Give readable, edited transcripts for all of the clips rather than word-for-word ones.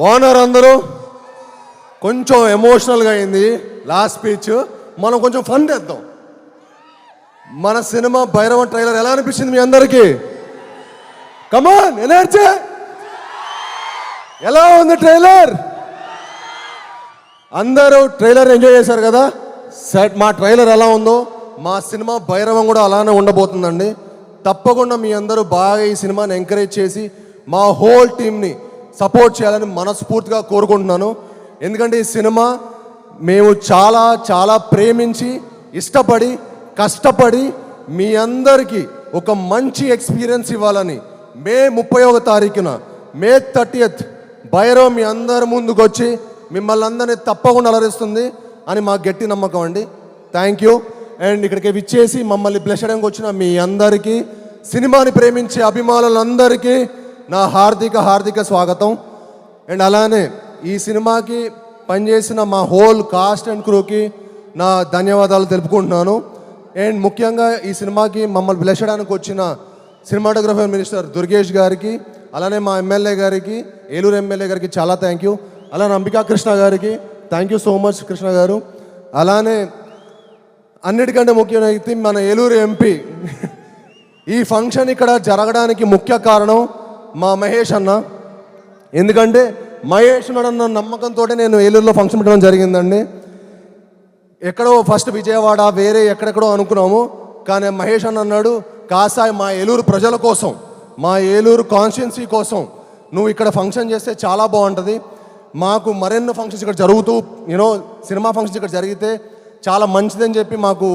బాగున్నారు అందరూ. కొంచెం ఎమోషనల్గా అయింది లాస్ట్ స్పీచ్. మనం కొంచెం ఫన్ చేద్దాం. మన సినిమా భైరవ ట్రైలర్ ఎలా అనిపించింది మీ అందరికీ? కమాన్ ఎనర్జీ. ఎలా ఉంది ట్రైలర్? అందరూ ట్రైలర్ ఎంజాయ్ చేశారు కదా. సెట్ మా ట్రైలర్ ఎలా ఉందో మా సినిమా భైరవం కూడా అలానే ఉండబోతుందండి. తప్పకుండా మీ అందరూ బాగా ఈ సినిమాని ఎంకరేజ్ చేసి మా హోల్ టీమ్ని సపోర్ట్ చేయాలని మనస్ఫూర్తిగా కోరుకుంటున్నాను. ఎందుకంటే ఈ సినిమా మేము చాలా చాలా ప్రేమించి ఇష్టపడి కష్టపడి మీ అందరికీ ఒక మంచి ఎక్స్పీరియన్స్ ఇవ్వాలని మే 31వ తారీఖున మే 30th భైరవ్ మీ అందరి ముందుకు వచ్చి మిమ్మల్ని అందరినీ తప్పకుండా అలరిస్తుంది అని మా గట్టి నమ్మకం అండి. Thank you. అండ్ ఇక్కడికి విచ్చేసి మమ్మల్ని బ్లెస్ చేయడానికి వచ్చిన మీ అందరికీ, సినిమాని ప్రేమించే అభిమానులందరికీ నా హార్దిక స్వాగతం. అండ్ అలానే ఈ సినిమాకి పనిచేసిన మా హోల్ కాస్ట్ అండ్ క్రూకి నా ధన్యవాదాలు తెలుపుకుంటున్నాను. అండ్ ముఖ్యంగా ఈ సినిమాకి మమ్మల్ని బ్లెస్ చేయడానికి వచ్చిన సినిమాటోగ్రఫర్ మినిస్టర్ దుర్గేష్ గారికి, అలానే మా ఎమ్మెల్యే గారికి, ఏలూరు ఎమ్మెల్యే గారికి చాలా థ్యాంక్ యూ. అలానే అంబికా కృష్ణ గారికి thank you so much Krishna గారు. అలానే అన్నిటికంటే ముఖ్యమైనది మన ఏలూరు ఎంపీ. ఈ ఫంక్షన్ ఇక్కడ జరగడానికి ముఖ్య కారణం మా మహేష్ అన్న. ఎందుకంటే మహేష్ అన్న నమ్మకంతో నేను ఏలూరులో ఫంక్షన్ పెట్టడం జరిగిందండి. ఎక్కడో ఫస్ట్ విజయవాడ వేరే ఎక్కడెక్కడో అనుకున్నాము, కానీ మహేష్ అన్న అన్నాడు, కాసాయి మా ఏలూరు ప్రజల కోసం, మా ఏలూరు కాన్స్టిట్యున్సీ కోసం నువ్వు ఇక్కడ ఫంక్షన్ చేస్తే చాలా బాగుంటుంది. మాకు మరెన్నో ఫంక్షన్స్ ఇక్కడ జరుగుతూ సినిమా ఫంక్షన్స్ ఇక్కడ జరిగితే చాలా మంచిదని చెప్పి మాకు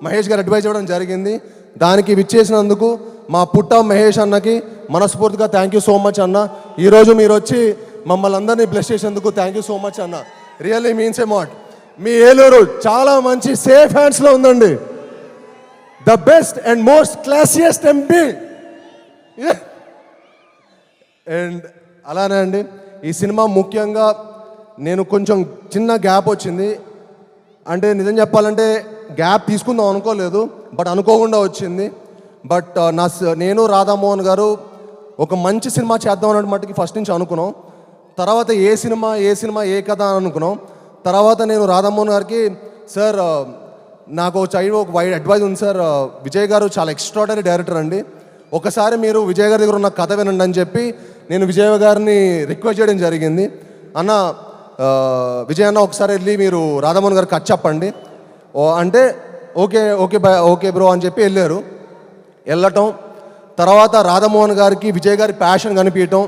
మహేష్ గారు అడ్వైజ్ ఇవ్వడం జరిగింది. దానికి విచ్చేసినందుకు మా పుట్ట మహేష్ అన్నకి మనస్ఫూర్తిగా థ్యాంక్ యూ సో మచ్ అన్న. ఈరోజు మీరు వచ్చి మమ్మల్ని అందరినీ బ్లెస్ చేసేందుకు థ్యాంక్ యూ సో మచ్ అన్న. Really means a lot. మీ ఏలూరు చాలా మంచి సేఫ్ హ్యాండ్స్లో ఉందండి. The best and most classiest MP. And అలానే అండి ఈ సినిమా ముఖ్యంగా నేను కొంచెం చిన్న గ్యాప్ వచ్చింది. అంటే నిజం చెప్పాలంటే గ్యాప్ తీసుకుందాం అనుకోలేదు, బట్ అనుకోకుండా వచ్చింది. బట్ నేను రాధామోహన్ గారు ఒక మంచి సినిమా చేద్దాం అన్నట్టు మట్టుకి ఫస్ట్ నుంచి అనుకున్నాం. తర్వాత ఏ సినిమా ఏ కథ అని అనుకున్నాం. తర్వాత నేను రాధామోహన్ గారికి, సార్ నాకు ఒక వైడ్ అడ్వైజ్ ఉంది సార్, విజయ్ గారు చాలా ఎక్స్ట్రాడనరీ డైరెక్టర్ అండి, ఒకసారి మీరు విజయ్ గారి దగ్గర ఉన్న కథ వినండి అని చెప్పి నేను విజయ్ గారిని రిక్వెస్ట్ చేయడం జరిగింది. అన్న విజయ్ అన్న ఒకసారి వెళ్ళి మీరు రాధామోహన్ గారికి కథ చెప్పండి అంటే ఓకే బ్రో అని చెప్పి వెళ్ళటం. తర్వాత రాధామోహన్ గారికి విజయ్ గారి ప్యాషన్ కనిపించటం,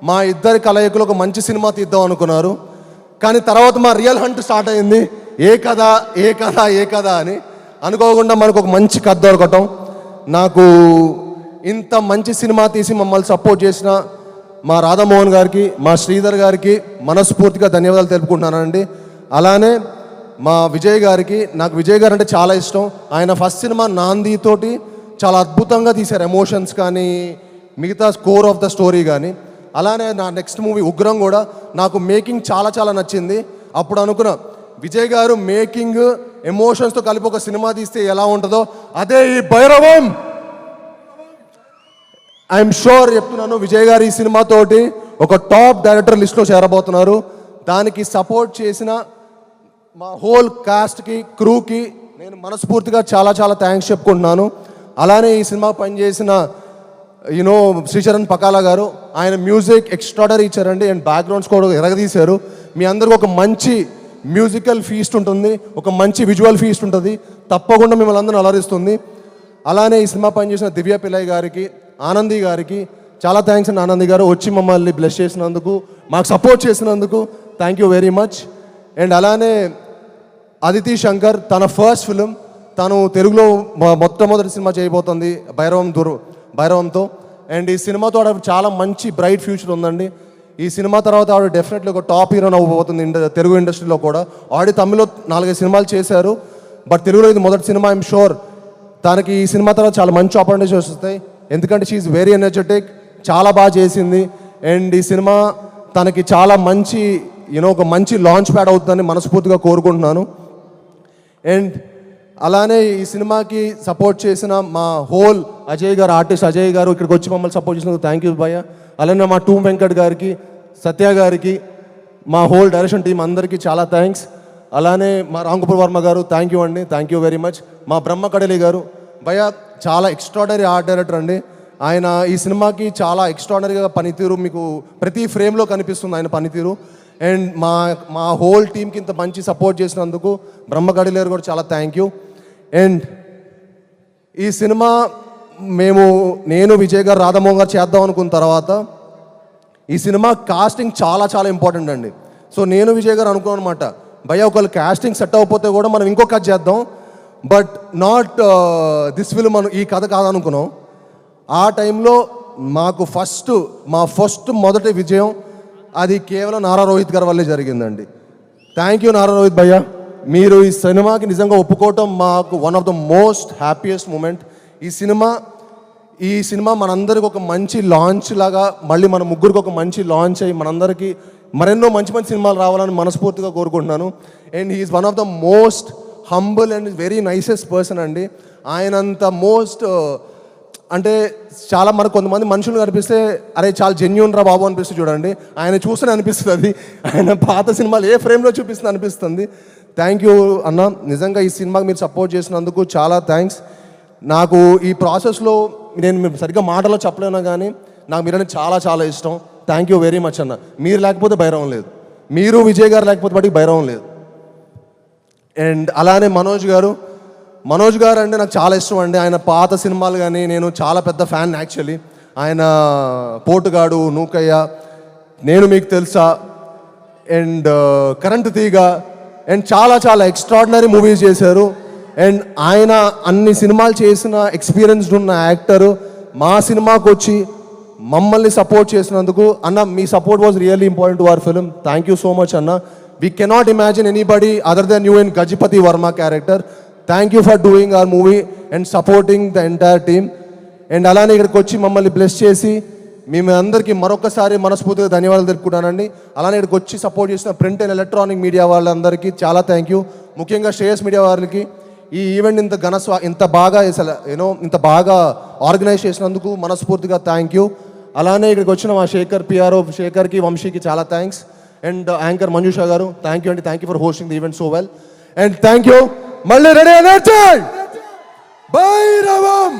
మా ఇద్దరి కలయికలు ఒక మంచి సినిమా తీద్దాం అనుకున్నారు. కానీ తర్వాత మా రియల్ హంట్ స్టార్ట్ అయింది. ఏ కథ అని అనుకోకుండా మనకు ఒక మంచి కథ దొరకటం. నాకు ఇంత మంచి సినిమా తీసి మమ్మల్ని సపోర్ట్ చేసిన మా రాధామోహన్ గారికి, మా శ్రీధర్ గారికి మనస్ఫూర్తిగా ధన్యవాదాలు తెలుపుకుంటున్నానండి. అలానే మా విజయ్ గారికి, నాకు విజయ్ గారు అంటే చాలా ఇష్టం. ఆయన ఫస్ట్ సినిమా నాందితోటి చాలా అద్భుతంగా తీశారు, ఎమోషన్స్ కానీ మిగతా స్కోర్ ఆఫ్ ద స్టోరీ కానీ. అలానే నా నెక్స్ట్ మూవీ ఉగ్రం కూడా నాకు మేకింగ్ చాలా చాలా నచ్చింది. అప్పుడు అనుకున్నా విజయ్ గారు మేకింగ్ ఎమోషన్స్తో కలిపి ఒక సినిమా తీస్తే ఎలా ఉంటుందో అదే ఈ భైరవం. ఐఎమ్ షూర్ చెప్తున్నాను, విజయ్ గారు ఈ సినిమాతోటి ఒక టాప్ డైరెక్టర్ లిస్ట్లో చేరబోతున్నారు. దానికి సపోర్ట్ చేసిన మా హోల్ కాస్ట్కి క్రూకి నేను మనస్ఫూర్తిగా చాలా చాలా థ్యాంక్స్ చెప్పుకుంటున్నాను. అలానే ఈ సినిమా పనిచేసిన శ్రీచరణ్ పకాలా గారు, ఆయన మ్యూజిక్ ఎక్స్ట్రాడనరీ ఇచ్చారండి. అండ్ బ్యాక్గ్రౌండ్స్ కూడా ఎరగదీశారు. మీ అందరికీ ఒక మంచి మ్యూజికల్ ఫీస్ట్ ఉంటుంది, ఒక మంచి విజువల్ ఫీస్ట్ ఉంటుంది, తప్పకుండా మిమ్మల్ని అందరూ అలరిస్తుంది. అలానే ఈ సినిమా పనిచేసిన దివ్య పిల్లయ్య గారికి, ఆనంది గారికి చాలా థ్యాంక్స్ అండి. ఆనంది గారు వచ్చి మమ్మల్ని బ్లెస్ చేసినందుకు, మాకు సపోర్ట్ చేసినందుకు thank you very much. And అలానే అదితి శంకర్, తన ఫస్ట్ ఫిలిం, తను తెలుగులో మొట్టమొదటి సినిమా చేయబోతుంది భైరవంతో. అండ్ ఈ సినిమాతో ఆవిడ చాలా మంచి బ్రైట్ ఫ్యూచర్ ఉందండి. ఈ సినిమా తర్వాత ఆవిడ డెఫినెట్లీ ఒక టాప్ హీరోయిన్ అవ్వబోతుంది తెలుగు ఇండస్ట్రీలో కూడా. ఆల్రెడీ తమిళ్లో 4-5 సినిమాలు చేశారు, బట్ తెలుగులో ఇది మొదటి సినిమా. ఐఎమ్ షూర్ తనకి ఈ సినిమా తర్వాత చాలా మంచి ఆపర్చునిటీస్ వస్తాయి. ఎందుకంటే షీఈ్ వెరీ ఎనర్జెటిక్, చాలా బాగా చేసింది. అండ్ ఈ సినిమా తనకి చాలా మంచి ఒక మంచి లాంచ్ ప్యాడ్ అవుతుందని మనస్ఫూర్తిగా కోరుకుంటున్నాను. అండ్ అలానే ఈ సినిమాకి సపోర్ట్ చేసిన మా హోల్ ఆర్టిస్ట్ అజయ్ గారు ఇక్కడికి వచ్చి మమ్మల్ని సపోర్ట్ చేసినందుకు థ్యాంక్ యూ భయ్య. అలానే మా టూమ్ వెంకట్ గారికి, సత్య గారికి, మా హోల్ డైరెక్షన్ టీం అందరికీ చాలా థ్యాంక్స్. అలానే మా రామ్ గోపాల్ వర్మ గారు థ్యాంక్ యూ అండి, థ్యాంక్ యూ వెరీ మచ్. మా బ్రహ్మ కడలి గారు భయ్య చాలా ఎక్స్ట్రాడనరీ ఆర్ట్ డైరెక్టర్ అండి. ఆయన ఈ సినిమాకి చాలా ఎక్స్ట్రాడనరీగా పనితీరు మీకు ప్రతి ఫ్రేమ్లో కనిపిస్తుంది ఆయన పనితీరు. అండ్ మా హోల్ టీంకి ఇంత మంచి సపోర్ట్ చేసినందుకు బ్రహ్మ కడలి గారు కూడా చాలా థ్యాంక్ యూ. అండ్ ఈ సినిమా నేను విజయ్ గారు రాధామోహన్ గారు చేద్దాం అనుకున్న తర్వాత ఈ సినిమా కాస్టింగ్ చాలా చాలా ఇంపార్టెంట్ అండి. సో నేను విజయ్ గారు అనుకున్నాను అనమాట, భయ్య ఒకవేళ కాస్టింగ్ సెట్ అవ్వకపోతే కూడా మనం ఇంకో కథ చేద్దాం, బట్ నాట్ దిస్ ఫిల్మ్ మనం ఈ కథ కాదనుకున్నాం. ఆ టైంలో మాకు మా ఫస్ట్ మొదటి విజయం అది కేవలం నారా రోహిత్ గారి వల్లే జరిగిందండి. థ్యాంక్ యూ నారా రోహిత్ భయ్య, మీరు ఈ సినిమాకి నిజంగా ఒప్పుకోవటం మాకు one of the most happiest moment. ఈ సినిమా మనందరికి ఒక మంచి లాంచ్ లాగా, మళ్ళీ మన ముగ్గురికి ఒక మంచి లాంచ్ అయ్యి మనందరికీ మరెన్నో మంచి మంచి సినిమాలు రావాలని మనస్ఫూర్తిగా కోరుకుంటున్నాను. And he's one of the most humble and very nicest person అండి. ఆయనంత అంటే చాలా మనకు కొంతమంది మనుషులు కనిపిస్తే అరే చాలా జెన్యూన్ రా బాబు అనిపిస్తుంది చూడండి, ఆయన చూస్తూనే అనిపిస్తుంది. అది ఆయన పాత సినిమాలు ఏ ఫ్రేమ్లో చూపిస్తుంది అనిపిస్తుంది. థ్యాంక్ యూ అన్న, నిజంగా ఈ సినిమాకి మీరు సపోర్ట్ చేసినందుకు చాలా థ్యాంక్స్. నాకు ఈ ప్రాసెస్లో నేను సరిగ్గా మాటలో చెప్పలేను కానీ నాకు మీరంటే చాలా చాలా ఇష్టం. థ్యాంక్ యూ వెరీ మచ్ అన్న. మీరు లేకపోతే భైరవం లేదు, మీరు విజయ్ గారు లేకపోతే వాటికి భైరవం లేదు. అండ్ అలానే మనోజ్ గారు అంటే నాకు చాలా ఇష్టం అండి. ఆయన పాత సినిమాలు కానీ నేను చాలా పెద్ద ఫ్యాన్ యాక్చువల్లీ. ఆయన పోటుగాడు, నూకయ్య, నేను మీకు తెలుసా, అండ్ కరెంటు తీగ, అండ్ చాలా చాలా ఎక్స్ట్రాడినరీ మూవీస్ చేశారు. అండ్ ఆయన అన్ని సినిమాలు చేసిన ఎక్స్పీరియన్స్డ్ ఉన్న యాక్టరు. మా సినిమాకి వచ్చి మమ్మల్ని సపోర్ట్ చేసినందుకు అన్న, మీ support was really important to our film. Thank you so much అన్న. We cannot imagine anybody other than you in Gajapati Varma character. Thank you for doing our movie and supporting the entire team. And అలానే ఇక్కడికి వచ్చి మమ్మల్ని bless చేసి మేము అందరికీ మరొకసారి మనస్ఫూర్తిగా ధన్యవాదాలు తెలుపుకుంటానండి. అలానే ఇక్కడికి వచ్చి సపోర్ట్ చేసిన ప్రింట్ అండ్ ఎలక్ట్రానిక్ మీడియా వాళ్ళందరికీ చాలా థ్యాంక్ యూ. ముఖ్యంగా శ్రేయస్ మీడియా వాళ్ళకి ఈ ఈవెంట్ ఇంత బాగా ఆర్గనైజ్ చేసినందుకు మనస్ఫూర్తిగా థ్యాంక్ యూ. అలానే ఇక్కడికి వచ్చిన మా పిఆర్ఓ శేఖర్కి, వంశీకి చాలా థ్యాంక్స్. అండ్ యాంకర్ మంజుషా గారు థ్యాంక్ యూ అండి, thank you for hosting the event so well. And thank you. మళ్ళీ రెడీ భైరవం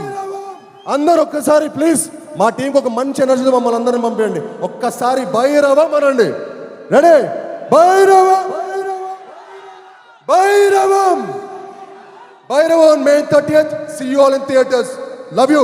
అందరూ ఒక్కసారి ప్లీజ్ మా టీంకి ఒక మంచి ఎనర్జీతో మమ్మల్ని అందరిని పంపించండి. ఒక్కసారి భైరవం అనండి. Ready Bhairavam Bhairavam Bhairavam May 30th. See you all in theaters. Love you.